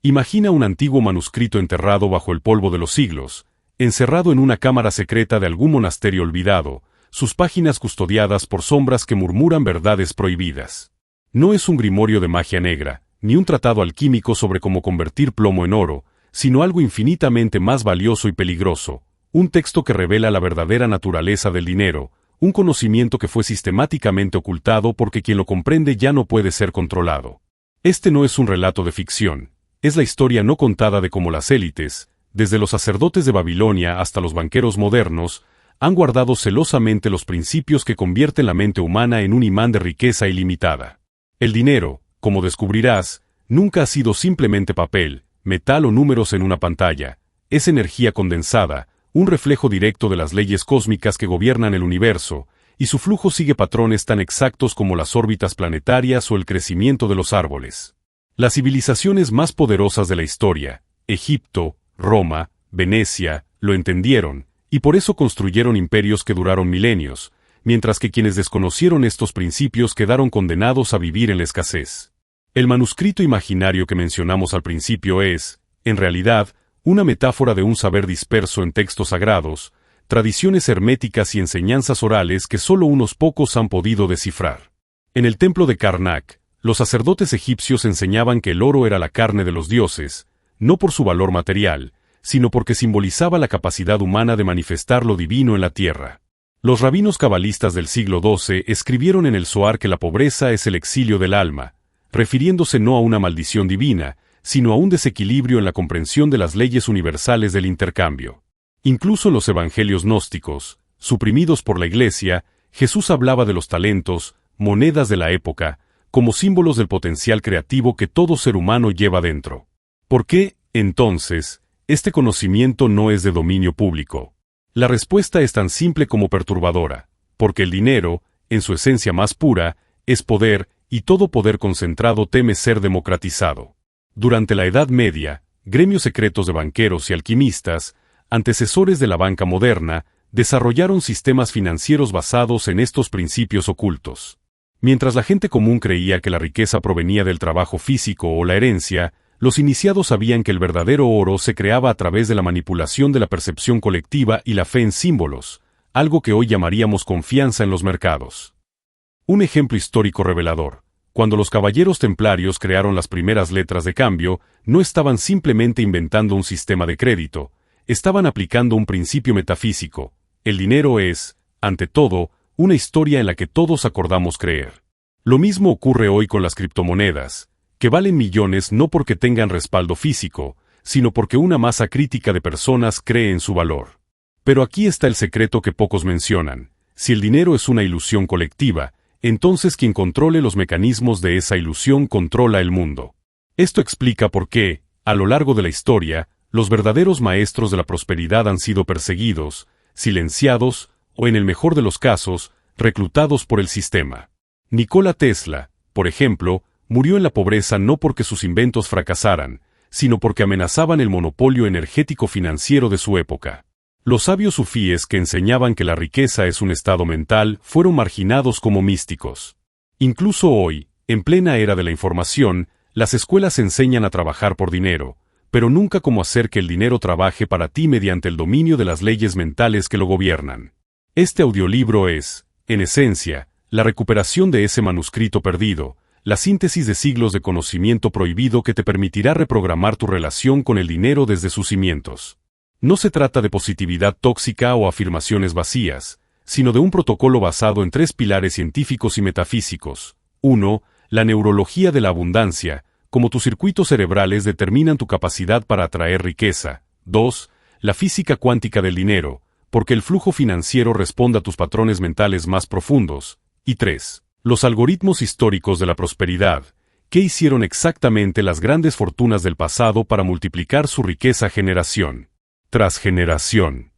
Imagina un antiguo manuscrito enterrado bajo el polvo de los siglos, encerrado en una cámara secreta de algún monasterio olvidado, sus páginas custodiadas por sombras que murmuran verdades prohibidas. No es un grimorio de magia negra, ni un tratado alquímico sobre cómo convertir plomo en oro, sino algo infinitamente más valioso y peligroso, un texto que revela la verdadera naturaleza del dinero, un conocimiento que fue sistemáticamente ocultado porque quien lo comprende ya no puede ser controlado. Este no es un relato de ficción, es la historia no contada de cómo las élites, desde los sacerdotes de Babilonia hasta los banqueros modernos, han guardado celosamente los principios que convierten la mente humana en un imán de riqueza ilimitada. El dinero, como descubrirás, nunca ha sido simplemente papel, metal o números en una pantalla, es energía condensada, un reflejo directo de las leyes cósmicas que gobiernan el universo, y su flujo sigue patrones tan exactos como las órbitas planetarias o el crecimiento de los árboles. Las civilizaciones más poderosas de la historia, Egipto, Roma, Venecia, lo entendieron, y por eso construyeron imperios que duraron milenios, mientras que quienes desconocieron estos principios quedaron condenados a vivir en la escasez. El manuscrito imaginario que mencionamos al principio es, en realidad, una metáfora de un saber disperso en textos sagrados, tradiciones herméticas y enseñanzas orales que solo unos pocos han podido descifrar. En el templo de Karnak, los sacerdotes egipcios enseñaban que el oro era la carne de los dioses, no por su valor material, sino porque simbolizaba la capacidad humana de manifestar lo divino en la tierra. Los rabinos cabalistas del siglo XII escribieron en el Zohar que la pobreza es el exilio del alma, refiriéndose no a una maldición divina, sino a un desequilibrio en la comprensión de las leyes universales del intercambio. Incluso en los evangelios gnósticos, suprimidos por la Iglesia, Jesús hablaba de los talentos, monedas de la época, como símbolos del potencial creativo que todo ser humano lleva dentro. ¿Por qué, entonces, este conocimiento no es de dominio público? La respuesta es tan simple como perturbadora, porque el dinero, en su esencia más pura, es poder, y todo poder concentrado teme ser democratizado. Durante la Edad Media, gremios secretos de banqueros y alquimistas, antecesores de la banca moderna, desarrollaron sistemas financieros basados en estos principios ocultos. Mientras la gente común creía que la riqueza provenía del trabajo físico o la herencia, los iniciados sabían que el verdadero oro se creaba a través de la manipulación de la percepción colectiva y la fe en símbolos, algo que hoy llamaríamos confianza en los mercados. Un ejemplo histórico revelador. Cuando los caballeros templarios crearon las primeras letras de cambio, no estaban simplemente inventando un sistema de crédito, estaban aplicando un principio metafísico. El dinero es, ante todo, una historia en la que todos acordamos creer. Lo mismo ocurre hoy con las criptomonedas, que valen millones no porque tengan respaldo físico, sino porque una masa crítica de personas cree en su valor. Pero aquí está el secreto que pocos mencionan. Si el dinero es una ilusión colectiva, entonces quien controle los mecanismos de esa ilusión controla el mundo. Esto explica por qué, a lo largo de la historia, los verdaderos maestros de la prosperidad han sido perseguidos, silenciados, o en el mejor de los casos, reclutados por el sistema. Nikola Tesla, por ejemplo, murió en la pobreza no porque sus inventos fracasaran, sino porque amenazaban el monopolio energético financiero de su época. Los sabios sufíes que enseñaban que la riqueza es un estado mental fueron marginados como místicos. Incluso hoy, en plena era de la información, las escuelas enseñan a trabajar por dinero, pero nunca cómo hacer que el dinero trabaje para ti mediante el dominio de las leyes mentales que lo gobiernan. Este audiolibro es, en esencia, la recuperación de ese manuscrito perdido, la síntesis de siglos de conocimiento prohibido que te permitirá reprogramar tu relación con el dinero desde sus cimientos. No se trata de positividad tóxica o afirmaciones vacías, sino de un protocolo basado en 3 pilares científicos y metafísicos. 1. La neurología de la abundancia, como tus circuitos cerebrales determinan tu capacidad para atraer riqueza. 2. La física cuántica del dinero, porque el flujo financiero responde a tus patrones mentales más profundos. Y 3. Los algoritmos históricos de la prosperidad, que hicieron exactamente las grandes fortunas del pasado para multiplicar su riqueza generación tras generación.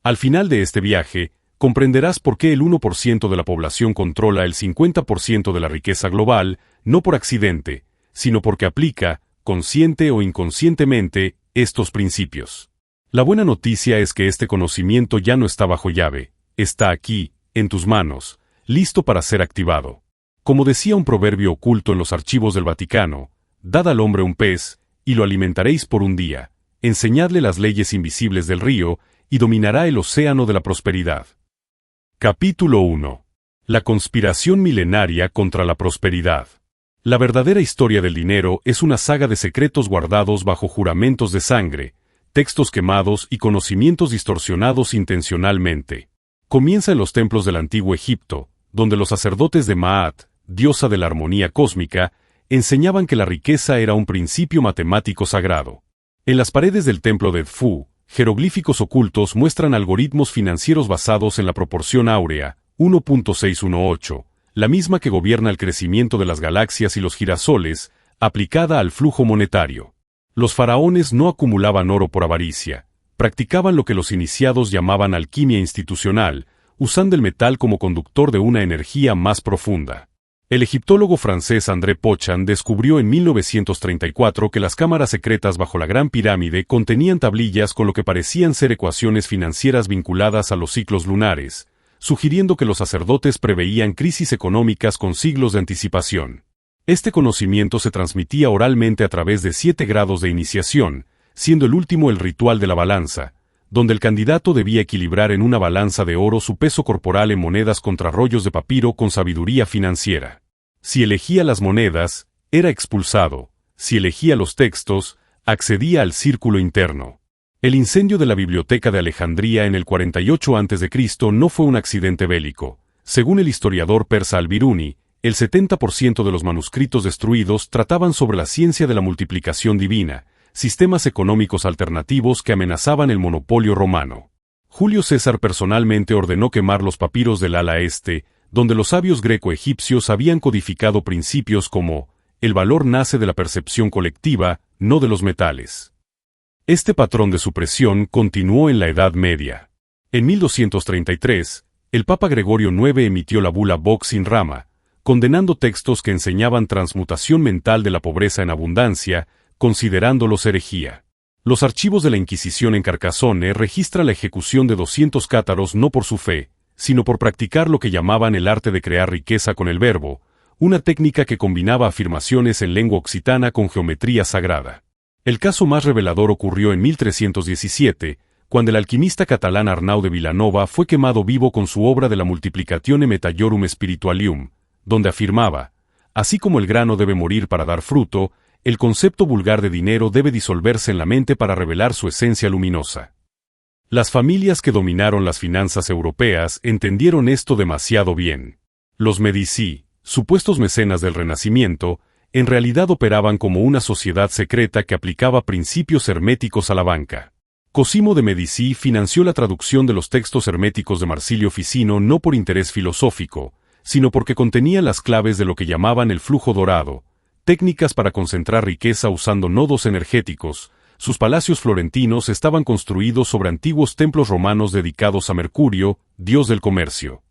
Al final de este viaje, comprenderás por qué el 1% de la población controla el 50% de la riqueza global, no por accidente, sino porque aplica, consciente o inconscientemente, estos principios. La buena noticia es que este conocimiento ya no está bajo llave, está aquí, en tus manos, listo para ser activado. Como decía un proverbio oculto en los archivos del Vaticano, dad al hombre un pez, y lo alimentaréis por un día. Enseñadle las leyes invisibles del río, y dominará el océano de la prosperidad. Capítulo 1. La conspiración milenaria contra la prosperidad. La verdadera historia del dinero es una saga de secretos guardados bajo juramentos de sangre, textos quemados y conocimientos distorsionados intencionalmente. Comienza en los templos del antiguo Egipto, donde los sacerdotes de Maat, diosa de la armonía cósmica, enseñaban que la riqueza era un principio matemático sagrado. En las paredes del templo de Edfu, jeroglíficos ocultos muestran algoritmos financieros basados en la proporción áurea, 1.618, la misma que gobierna el crecimiento de las galaxias y los girasoles, aplicada al flujo monetario. Los faraones no acumulaban oro por avaricia, practicaban lo que los iniciados llamaban alquimia institucional, usando el metal como conductor de una energía más profunda. El egiptólogo francés André Pochan descubrió en 1934 que las cámaras secretas bajo la Gran Pirámide contenían tablillas con lo que parecían ser ecuaciones financieras vinculadas a los ciclos lunares, sugiriendo que los sacerdotes preveían crisis económicas con siglos de anticipación. Este conocimiento se transmitía oralmente a través de 7 grados de iniciación, siendo el último el ritual de la balanza, donde el candidato debía equilibrar en una balanza de oro su peso corporal en monedas contra rollos de papiro con sabiduría financiera. Si elegía las monedas, era expulsado; si elegía los textos, accedía al círculo interno. El incendio de la Biblioteca de Alejandría en el 48 a.C. no fue un accidente bélico. Según el historiador persa Al-Biruni, el 70% de los manuscritos destruidos trataban sobre la ciencia de la multiplicación divina, sistemas económicos alternativos que amenazaban el monopolio romano. Julio César personalmente ordenó quemar los papiros del ala este, donde los sabios greco-egipcios habían codificado principios como: el valor nace de la percepción colectiva, no de los metales. Este patrón de supresión continuó en la Edad Media. En 1233, el Papa Gregorio IX emitió la bula Vox in Rama, condenando textos que enseñaban transmutación mental de la pobreza en abundancia, considerándolos herejía. Los archivos de la Inquisición en Carcassonne registran la ejecución de 200 cátaros no por su fe, sino por practicar lo que llamaban el arte de crear riqueza con el verbo, una técnica que combinaba afirmaciones en lengua occitana con geometría sagrada. El caso más revelador ocurrió en 1317, cuando el alquimista catalán Arnau de Vilanova fue quemado vivo con su obra de la Multiplicatione Metallorum Spiritualium, donde afirmaba: así como el grano debe morir para dar fruto, el concepto vulgar de dinero debe disolverse en la mente para revelar su esencia luminosa. Las familias que dominaron las finanzas europeas entendieron esto demasiado bien. Los Medici, supuestos mecenas del Renacimiento, en realidad operaban como una sociedad secreta que aplicaba principios herméticos a la banca. Cosimo de Medici financió la traducción de los textos herméticos de Marsilio Ficino no por interés filosófico, sino porque contenía las claves de lo que llamaban el flujo dorado, técnicas para concentrar riqueza usando nodos energéticos. Sus palacios florentinos estaban construidos sobre antiguos templos romanos dedicados a Mercurio, dios del comercio.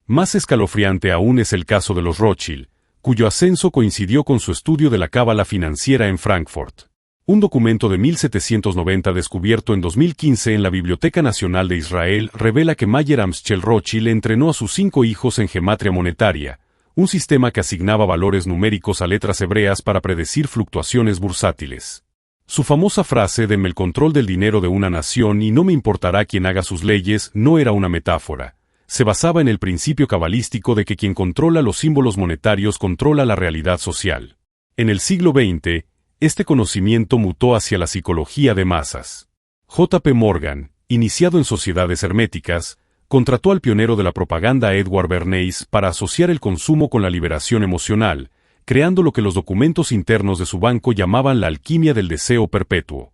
Más escalofriante aún es el caso de los Rothschild, cuyo ascenso coincidió con su estudio de la cábala financiera en Frankfurt. Un documento de 1790 descubierto en 2015 en la Biblioteca Nacional de Israel revela que Mayer Amschel Rothschild entrenó a sus 5 hijos en gematria monetaria, un sistema que asignaba valores numéricos a letras hebreas para predecir fluctuaciones bursátiles. Su famosa frase "denme el control del dinero de una nación y no me importará quién haga sus leyes" no era una metáfora. Se basaba en el principio cabalístico de que quien controla los símbolos monetarios controla la realidad social. En el siglo XX, este conocimiento mutó hacia la psicología de masas. J. P. Morgan, iniciado en sociedades herméticas, contrató al pionero de la propaganda Edward Bernays para asociar el consumo con la liberación emocional, creando lo que los documentos internos de su banco llamaban la alquimia del deseo perpetuo.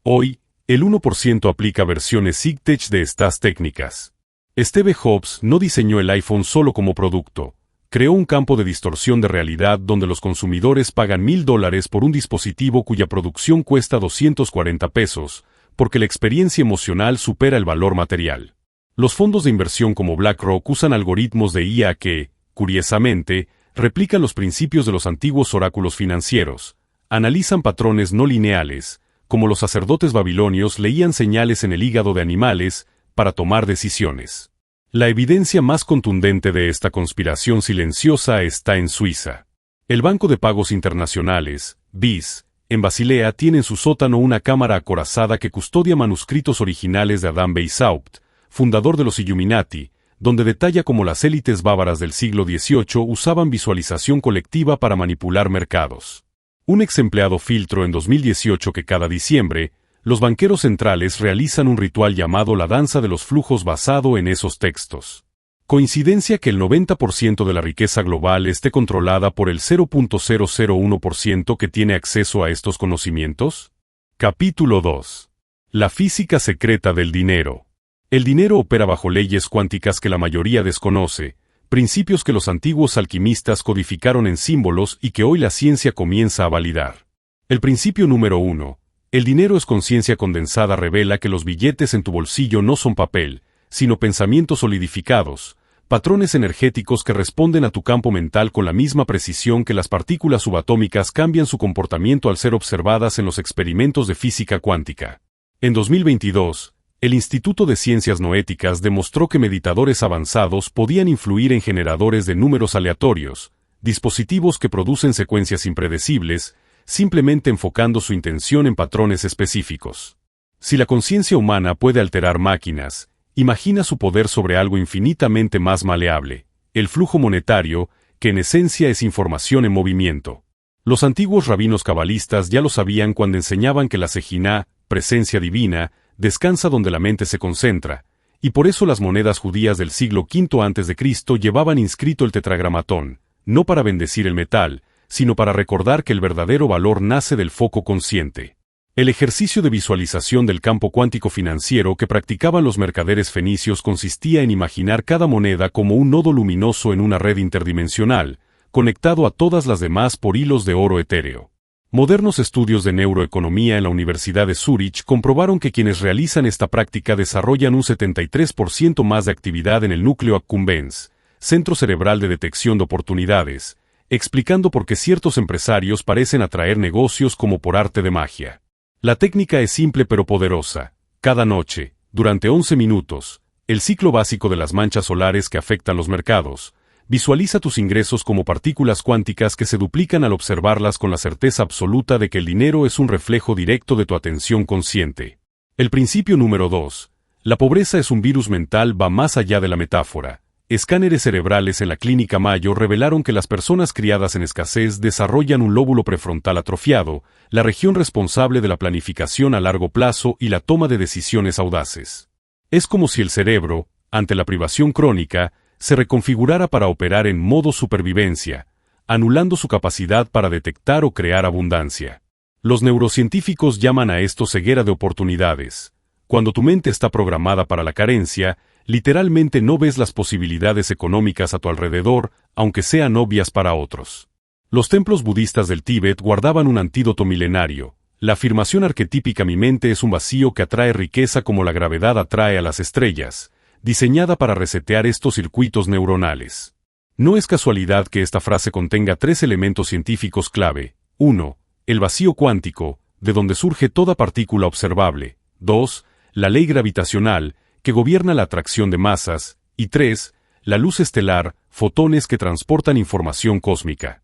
Hoy, el 1% aplica versiones SIGTECH de estas técnicas. Steve Jobs no diseñó el iPhone solo como producto, creó un campo de distorsión de realidad donde los consumidores pagan $1,000 por un dispositivo cuya producción cuesta $240, porque la experiencia emocional supera el valor material. Los fondos de inversión como BlackRock usan algoritmos de IA que, curiosamente, replican los principios de los antiguos oráculos financieros, analizan patrones no lineales, como los sacerdotes babilonios leían señales en el hígado de animales, para tomar decisiones. La evidencia más contundente de esta conspiración silenciosa está en Suiza. El Banco de Pagos Internacionales, BIS, en Basilea tiene en su sótano una cámara acorazada que custodia manuscritos originales de Adam Weishaupt, fundador de los Illuminati, donde detalla cómo las élites bávaras del siglo XVIII usaban visualización colectiva para manipular mercados. Un ex empleado filtró en 2018 que cada diciembre, los banqueros centrales realizan un ritual llamado la danza de los flujos basado en esos textos. ¿Coincidencia que el 90% de la riqueza global esté controlada por el 0.001% que tiene acceso a estos conocimientos? Capítulo 2. La física secreta del dinero. El dinero opera bajo leyes cuánticas que la mayoría desconoce, principios que los antiguos alquimistas codificaron en símbolos y que hoy la ciencia comienza a validar. El principio número 1. El dinero es conciencia condensada revela que los billetes en tu bolsillo no son papel, sino pensamientos solidificados, patrones energéticos que responden a tu campo mental con la misma precisión que las partículas subatómicas cambian su comportamiento al ser observadas en los experimentos de física cuántica. En 2022, el Instituto de Ciencias Noéticas demostró que meditadores avanzados podían influir en generadores de números aleatorios, dispositivos que producen secuencias impredecibles, simplemente enfocando su intención en patrones específicos. Si la conciencia humana puede alterar máquinas, imagina su poder sobre algo infinitamente más maleable, el flujo monetario, que en esencia es información en movimiento. Los antiguos rabinos cabalistas ya lo sabían cuando enseñaban que la Sejina, presencia divina, descansa donde la mente se concentra, y por eso las monedas judías del siglo V a.C. llevaban inscrito el tetragramatón, no para bendecir el metal, sino para recordar que el verdadero valor nace del foco consciente. El ejercicio de visualización del campo cuántico financiero que practicaban los mercaderes fenicios consistía en imaginar cada moneda como un nodo luminoso en una red interdimensional, conectado a todas las demás por hilos de oro etéreo. Modernos estudios de neuroeconomía en la Universidad de Zúrich comprobaron que quienes realizan esta práctica desarrollan un 73% más de actividad en el núcleo accumbens, centro cerebral de detección de oportunidades, explicando por qué ciertos empresarios parecen atraer negocios como por arte de magia. La técnica es simple pero poderosa. Cada noche, durante 11 minutos, el ciclo básico de las manchas solares que afectan los mercados, visualiza tus ingresos como partículas cuánticas que se duplican al observarlas con la certeza absoluta de que el dinero es un reflejo directo de tu atención consciente. El principio número 2. La pobreza es un virus mental va más allá de la metáfora. Escáneres cerebrales en la Clínica Mayo revelaron que las personas criadas en escasez desarrollan un lóbulo prefrontal atrofiado, la región responsable de la planificación a largo plazo y la toma de decisiones audaces. Es como si el cerebro, ante la privación crónica, se reconfigurara para operar en modo supervivencia, anulando su capacidad para detectar o crear abundancia. Los neurocientíficos llaman a esto ceguera de oportunidades. Cuando tu mente está programada para la carencia, literalmente no ves las posibilidades económicas a tu alrededor, aunque sean obvias para otros. Los templos budistas del Tíbet guardaban un antídoto milenario. La afirmación arquetípica mi mente es un vacío que atrae riqueza como la gravedad atrae a las estrellas, diseñada para resetear estos circuitos neuronales. No es casualidad que esta frase contenga 3 elementos científicos clave. 1. El vacío cuántico, de donde surge toda partícula observable. 2. La ley gravitacional, que gobierna la atracción de masas. Y 3. La luz estelar, fotones que transportan información cósmica.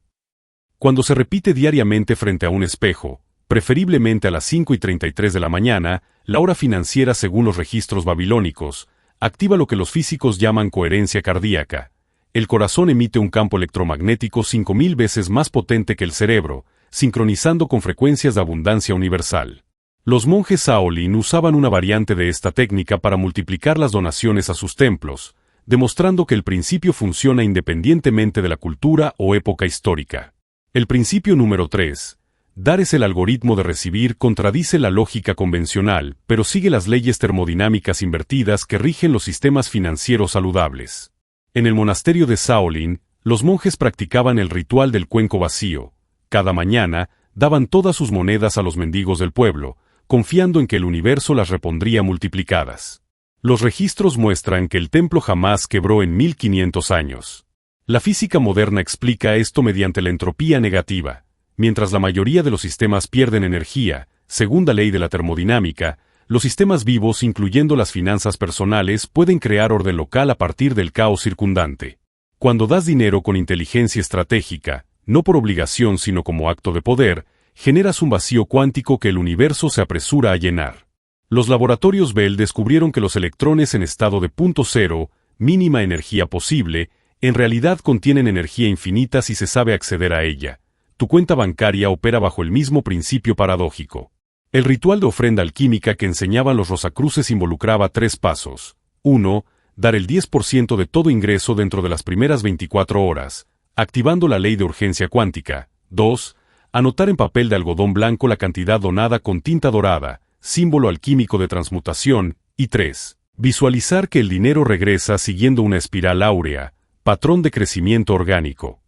Cuando se repite diariamente frente a un espejo, preferiblemente a las 5:33 de la mañana, la hora financiera según los registros babilónicos, activa lo que los físicos llaman coherencia cardíaca. El corazón emite un campo electromagnético 5000 veces más potente que el cerebro, sincronizando con frecuencias de abundancia universal. Los monjes Shaolin usaban una variante de esta técnica para multiplicar las donaciones a sus templos, demostrando que el principio funciona independientemente de la cultura o época histórica. El principio número 3. Dar es el algoritmo de recibir contradice la lógica convencional, pero sigue las leyes termodinámicas invertidas que rigen los sistemas financieros saludables. En el monasterio de Shaolin, los monjes practicaban el ritual del cuenco vacío. Cada mañana, daban todas sus monedas a los mendigos del pueblo, confiando en que el universo las repondría multiplicadas. Los registros muestran que el templo jamás quebró en 1500 años. La física moderna explica esto mediante la entropía negativa. Mientras la mayoría de los sistemas pierden energía, segunda ley de la termodinámica, los sistemas vivos, incluyendo las finanzas personales, pueden crear orden local a partir del caos circundante. Cuando das dinero con inteligencia estratégica, no por obligación sino como acto de poder, generas un vacío cuántico que el universo se apresura a llenar. Los laboratorios Bell descubrieron que los electrones en estado de punto cero, mínima energía posible, en realidad contienen energía infinita si se sabe acceder a ella. Tu cuenta bancaria opera bajo el mismo principio paradójico. El ritual de ofrenda alquímica que enseñaban los Rosacruces involucraba 3 pasos. 1. Dar el 10% de todo ingreso dentro de las primeras 24 horas, activando la ley de urgencia cuántica. 2. Anotar en papel de algodón blanco la cantidad donada con tinta dorada, símbolo alquímico de transmutación. Y 3. Visualizar que el dinero regresa siguiendo una espiral áurea, patrón de crecimiento orgánico.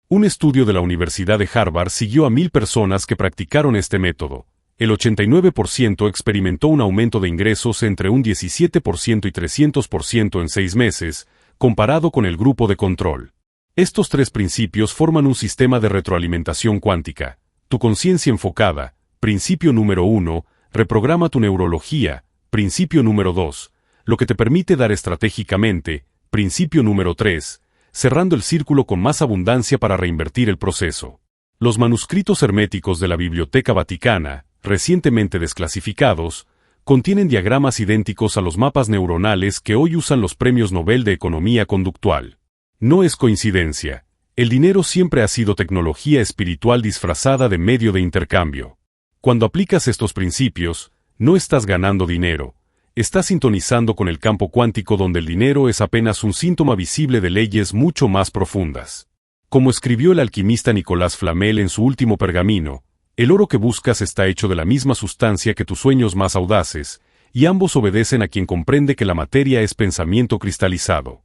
Un estudio de la Universidad de Harvard siguió a 1000 personas que practicaron este método. El 89% experimentó un aumento de ingresos entre un 17% y 300% en 6 meses, comparado con el grupo de control. Estos 3 principios forman un sistema de retroalimentación cuántica. Tu conciencia enfocada, principio número 1, reprograma tu neurología, principio número 2, lo que te permite dar estratégicamente, principio número 3, cerrando el círculo con más abundancia para reinvertir el proceso. Los manuscritos herméticos de la Biblioteca Vaticana, recientemente desclasificados, contienen diagramas idénticos a los mapas neuronales que hoy usan los premios Nobel de Economía Conductual. No es coincidencia. El dinero siempre ha sido tecnología espiritual disfrazada de medio de intercambio. Cuando aplicas estos principios, no estás ganando dinero. Estás sintonizando con el campo cuántico donde el dinero es apenas un síntoma visible de leyes mucho más profundas. Como escribió el alquimista Nicolás Flamel en su último pergamino, el oro que buscas está hecho de la misma sustancia que tus sueños más audaces, y ambos obedecen a quien comprende que la materia es pensamiento cristalizado.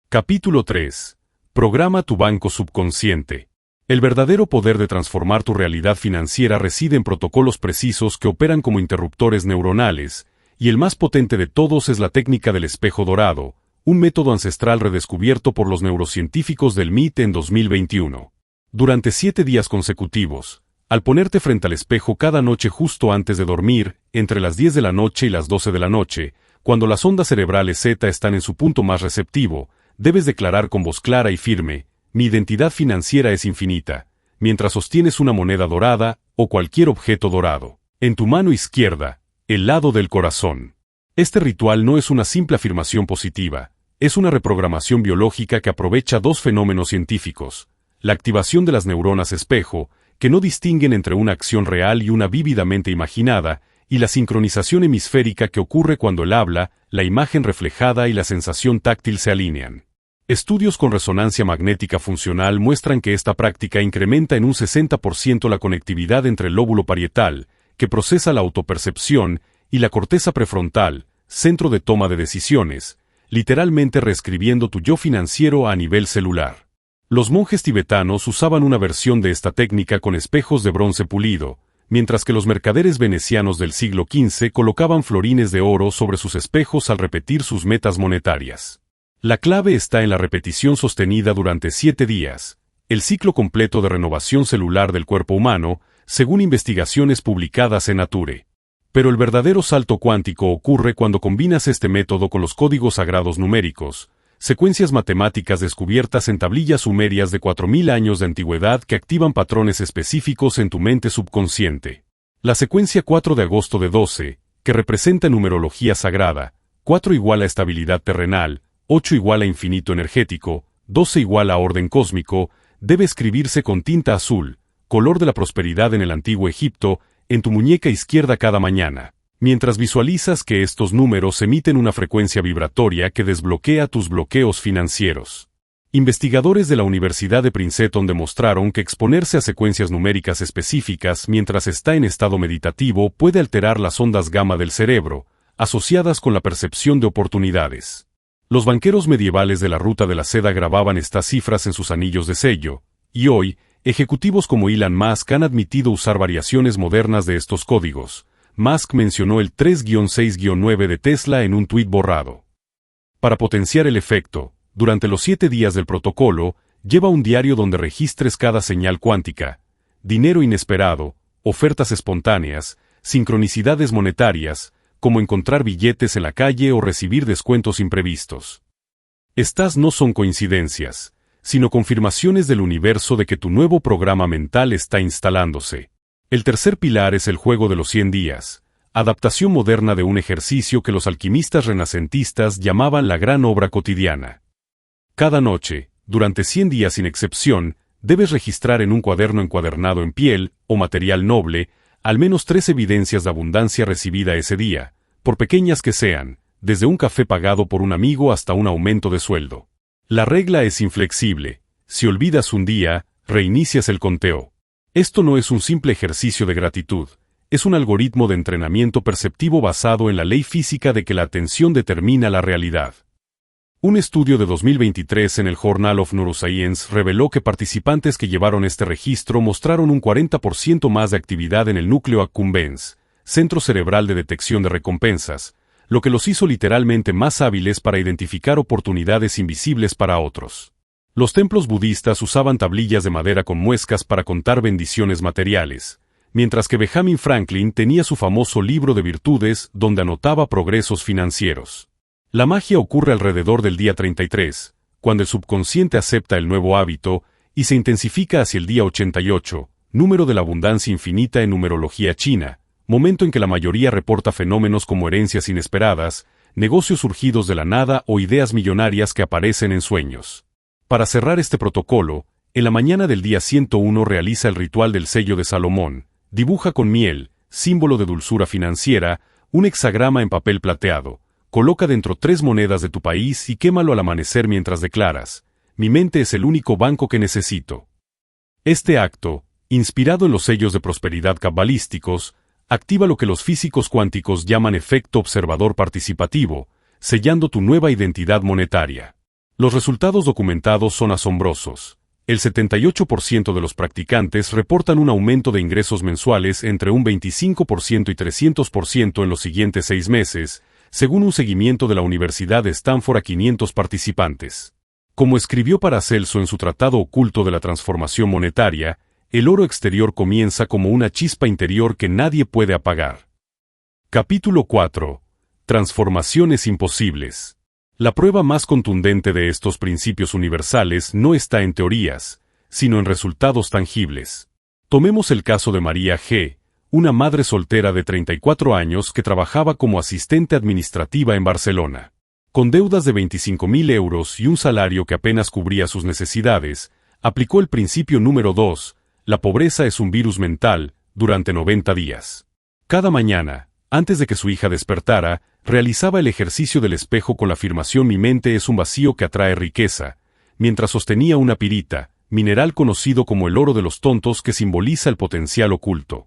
Capítulo 3. Programa tu banco subconsciente. El verdadero poder de transformar tu realidad financiera reside en protocolos precisos que operan como interruptores neuronales, y el más potente de todos es la técnica del espejo dorado, un método ancestral redescubierto por los neurocientíficos del MIT en 2021. Durante 7 días consecutivos, al ponerte frente al espejo cada noche justo antes de dormir, entre las 10 de la noche y las 12 de la noche, cuando las ondas cerebrales Z están en su punto más receptivo, debes declarar con voz clara y firme: mi identidad financiera es infinita, mientras sostienes una moneda dorada o cualquier objeto dorado. En tu mano izquierda, el lado del corazón. Este ritual no es una simple afirmación positiva, es una reprogramación biológica que aprovecha 2 fenómenos científicos: la activación de las neuronas espejo, que no distinguen entre una acción real y una vívidamente imaginada, y la sincronización hemisférica que ocurre cuando el habla, la imagen reflejada y la sensación táctil se alinean. Estudios con resonancia magnética funcional muestran que esta práctica incrementa en un 60% la conectividad entre el lóbulo parietal, que procesa la autopercepción, y la corteza prefrontal, centro de toma de decisiones, literalmente reescribiendo tu yo financiero a nivel celular. Los monjes tibetanos usaban una versión de esta técnica con espejos de bronce pulido, mientras que los mercaderes venecianos del siglo XV colocaban florines de oro sobre sus espejos al repetir sus metas monetarias. La clave está en la repetición sostenida durante 7 días, el ciclo completo de renovación celular del cuerpo humano, según investigaciones publicadas en Nature. Pero el verdadero salto cuántico ocurre cuando combinas este método con los códigos sagrados numéricos, secuencias matemáticas descubiertas en tablillas sumerias de 4000 años de antigüedad que activan patrones específicos en tu mente subconsciente. La secuencia 4 de agosto de 12, que representa numerología sagrada, 4 igual a estabilidad terrenal, 8 igual a infinito energético, 12 igual a orden cósmico, debe escribirse con tinta azul, color de la prosperidad en el antiguo Egipto, en tu muñeca izquierda cada mañana, mientras visualizas que estos números emiten una frecuencia vibratoria que desbloquea tus bloqueos financieros. Investigadores de la Universidad de Princeton demostraron que exponerse a secuencias numéricas específicas mientras está en estado meditativo puede alterar las ondas gamma del cerebro, asociadas con la percepción de oportunidades. Los banqueros medievales de la Ruta de la Seda grababan estas cifras en sus anillos de sello, y hoy, ejecutivos como Elon Musk han admitido usar variaciones modernas de estos códigos. Musk mencionó el 3-6-9 de Tesla en un tuit borrado. Para potenciar el efecto, durante los 7 días del protocolo, lleva un diario donde registres cada señal cuántica, dinero inesperado, ofertas espontáneas, sincronicidades monetarias, como encontrar billetes en la calle o recibir descuentos imprevistos. Estas no son coincidencias, sino confirmaciones del universo de que tu nuevo programa mental está instalándose. El tercer pilar es el juego de los 100 días, adaptación moderna de un ejercicio que los alquimistas renacentistas llamaban la gran obra cotidiana. Cada noche, durante 100 días sin excepción, debes registrar en un cuaderno encuadernado en piel o material noble al menos 3 evidencias de abundancia recibida ese día, por pequeñas que sean, desde un café pagado por un amigo hasta un aumento de sueldo. La regla es inflexible: si olvidas un día, reinicias el conteo. Esto no es un simple ejercicio de gratitud, es un algoritmo de entrenamiento perceptivo basado en la ley física de que la atención determina la realidad. Un estudio de 2023 en el Journal of Neuroscience reveló que participantes que llevaron este registro mostraron un 40% más de actividad en el núcleo accumbens, centro cerebral de detección de recompensas, lo que los hizo literalmente más hábiles para identificar oportunidades invisibles para otros. Los templos budistas usaban tablillas de madera con muescas para contar bendiciones materiales, mientras que Benjamin Franklin tenía su famoso libro de virtudes donde anotaba progresos financieros. La magia ocurre alrededor del día 33, cuando el subconsciente acepta el nuevo hábito y se intensifica hacia el día 88, número de la abundancia infinita en numerología china, momento en que la mayoría reporta fenómenos como herencias inesperadas, negocios surgidos de la nada o ideas millonarias que aparecen en sueños. Para cerrar este protocolo, en la mañana del día 101 realiza el ritual del sello de Salomón, dibuja con miel, símbolo de dulzura financiera, un hexagrama en papel plateado, coloca dentro 3 monedas de tu país y quémalo al amanecer mientras declaras: mi mente es el único banco que necesito. Este acto, inspirado en los sellos de prosperidad cabalísticos, activa lo que los físicos cuánticos llaman efecto observador participativo, sellando tu nueva identidad monetaria. Los resultados documentados son asombrosos. El 78% de los practicantes reportan un aumento de ingresos mensuales entre un 25% y 300% en los siguientes 6 meses, según un seguimiento de la Universidad de Stanford a 500 participantes. Como escribió Paracelso en su Tratado Oculto de la Transformación Monetaria, el oro exterior comienza como una chispa interior que nadie puede apagar. Capítulo 4. Transformaciones imposibles. La prueba más contundente de estos principios universales no está en teorías, sino en resultados tangibles. Tomemos el caso de María G., una madre soltera de 34 años que trabajaba como asistente administrativa en Barcelona. Con deudas de 25.000 euros y un salario que apenas cubría sus necesidades, aplicó el principio número 2, la pobreza es un virus mental, durante 90 días. Cada mañana, antes de que su hija despertara, realizaba el ejercicio del espejo con la afirmación: mi mente es un vacío que atrae riqueza, mientras sostenía una pirita, mineral conocido como el oro de los tontos que simboliza el potencial oculto.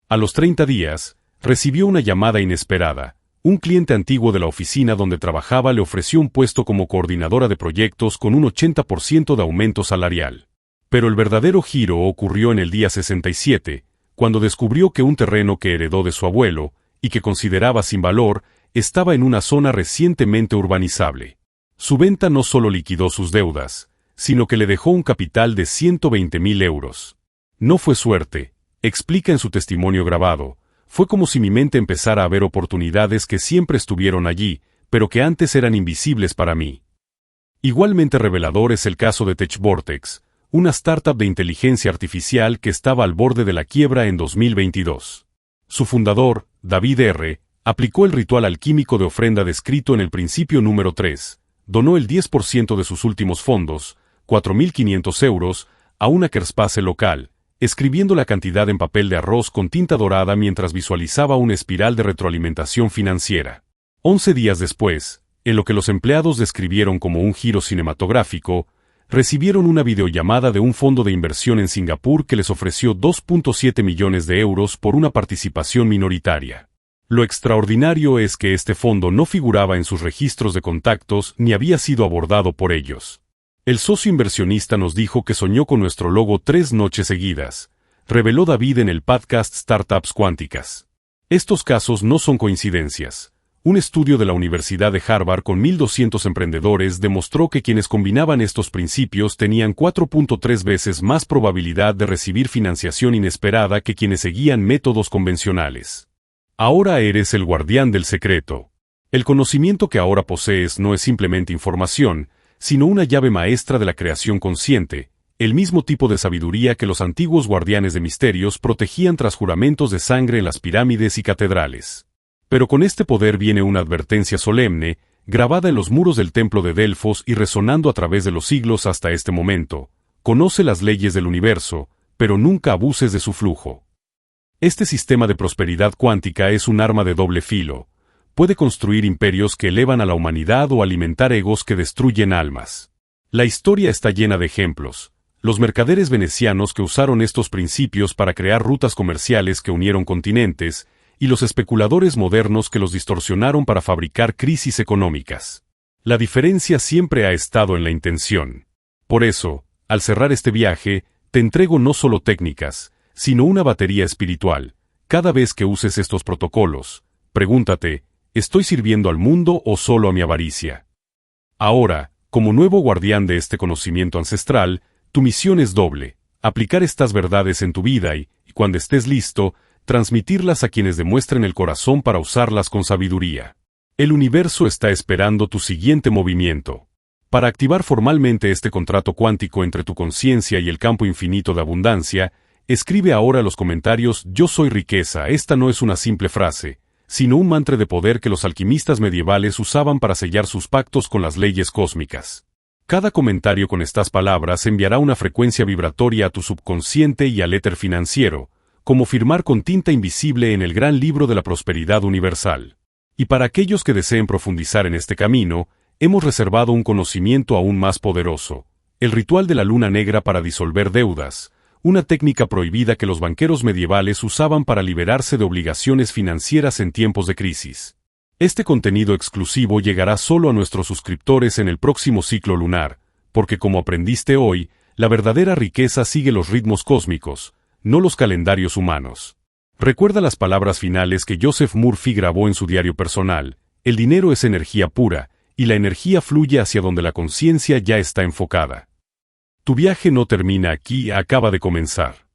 A los 30 días, recibió una llamada inesperada. Un cliente antiguo de la oficina donde trabajaba le ofreció un puesto como coordinadora de proyectos con un 80% de aumento salarial. Pero el verdadero giro ocurrió en el día 67, cuando descubrió que un terreno que heredó de su abuelo, y que consideraba sin valor, estaba en una zona recientemente urbanizable. Su venta no solo liquidó sus deudas, sino que le dejó un capital de 120.000 euros. No fue suerte, explica en su testimonio grabado, fue como si mi mente empezara a ver oportunidades que siempre estuvieron allí, pero que antes eran invisibles para mí. Igualmente revelador es el caso de TechVortex, una startup de inteligencia artificial que estaba al borde de la quiebra en 2022. Su fundador, David R., aplicó el ritual alquímico de ofrenda descrito en el principio número 3, donó el 10% de sus últimos fondos, 4.500 euros, a una Kerspace local, escribiendo la cantidad en papel de arroz con tinta dorada mientras visualizaba una espiral de retroalimentación financiera. 11 días después, en lo que los empleados describieron como un giro cinematográfico, recibieron una videollamada de un fondo de inversión en Singapur que les ofreció 2.7 millones de euros por una participación minoritaria. Lo extraordinario es que este fondo no figuraba en sus registros de contactos ni había sido abordado por ellos. El socio inversionista nos dijo que soñó con nuestro logo 3 noches seguidas, reveló David en el podcast Startups Cuánticas. Estos casos no son coincidencias. Un estudio de la Universidad de Harvard con 1.200 emprendedores demostró que quienes combinaban estos principios tenían 4.3 veces más probabilidad de recibir financiación inesperada que quienes seguían métodos convencionales. Ahora eres el guardián del secreto. El conocimiento que ahora posees no es simplemente información, sino una llave maestra de la creación consciente, el mismo tipo de sabiduría que los antiguos guardianes de misterios protegían tras juramentos de sangre en las pirámides y catedrales. Pero con este poder viene una advertencia solemne, grabada en los muros del templo de Delfos y resonando a través de los siglos hasta este momento: conoce las leyes del universo, pero nunca abuses de su flujo. Este sistema de prosperidad cuántica es un arma de doble filo. Puede construir imperios que elevan a la humanidad o alimentar egos que destruyen almas. La historia está llena de ejemplos. Los mercaderes venecianos que usaron estos principios para crear rutas comerciales que unieron continentes, y los especuladores modernos que los distorsionaron para fabricar crisis económicas. La diferencia siempre ha estado en la intención. Por eso, al cerrar este viaje, te entrego no solo técnicas, sino una batería espiritual. Cada vez que uses estos protocolos, pregúntate: ¿estoy sirviendo al mundo o solo a mi avaricia? Ahora, como nuevo guardián de este conocimiento ancestral, tu misión es doble: aplicar estas verdades en tu vida y, cuando estés listo, transmitirlas a quienes demuestren el corazón para usarlas con sabiduría. El universo está esperando tu siguiente movimiento. Para activar formalmente este contrato cuántico entre tu conciencia y el campo infinito de abundancia, escribe ahora los comentarios: yo soy riqueza. Esta no es una simple frase, sino un mantra de poder que los alquimistas medievales usaban para sellar sus pactos con las leyes cósmicas. Cada comentario con estas palabras enviará una frecuencia vibratoria a tu subconsciente y al éter financiero, como firmar con tinta invisible en el gran libro de la prosperidad universal. Y para aquellos que deseen profundizar en este camino, hemos reservado un conocimiento aún más poderoso: el ritual de la luna negra para disolver deudas, una técnica prohibida que los banqueros medievales usaban para liberarse de obligaciones financieras en tiempos de crisis. Este contenido exclusivo llegará solo a nuestros suscriptores en el próximo ciclo lunar, porque como aprendiste hoy, la verdadera riqueza sigue los ritmos cósmicos, no los calendarios humanos. Recuerda las palabras finales que Joseph Murphy grabó en su diario personal: el dinero es energía pura, y la energía fluye hacia donde la conciencia ya está enfocada. Tu viaje no termina aquí, acaba de comenzar.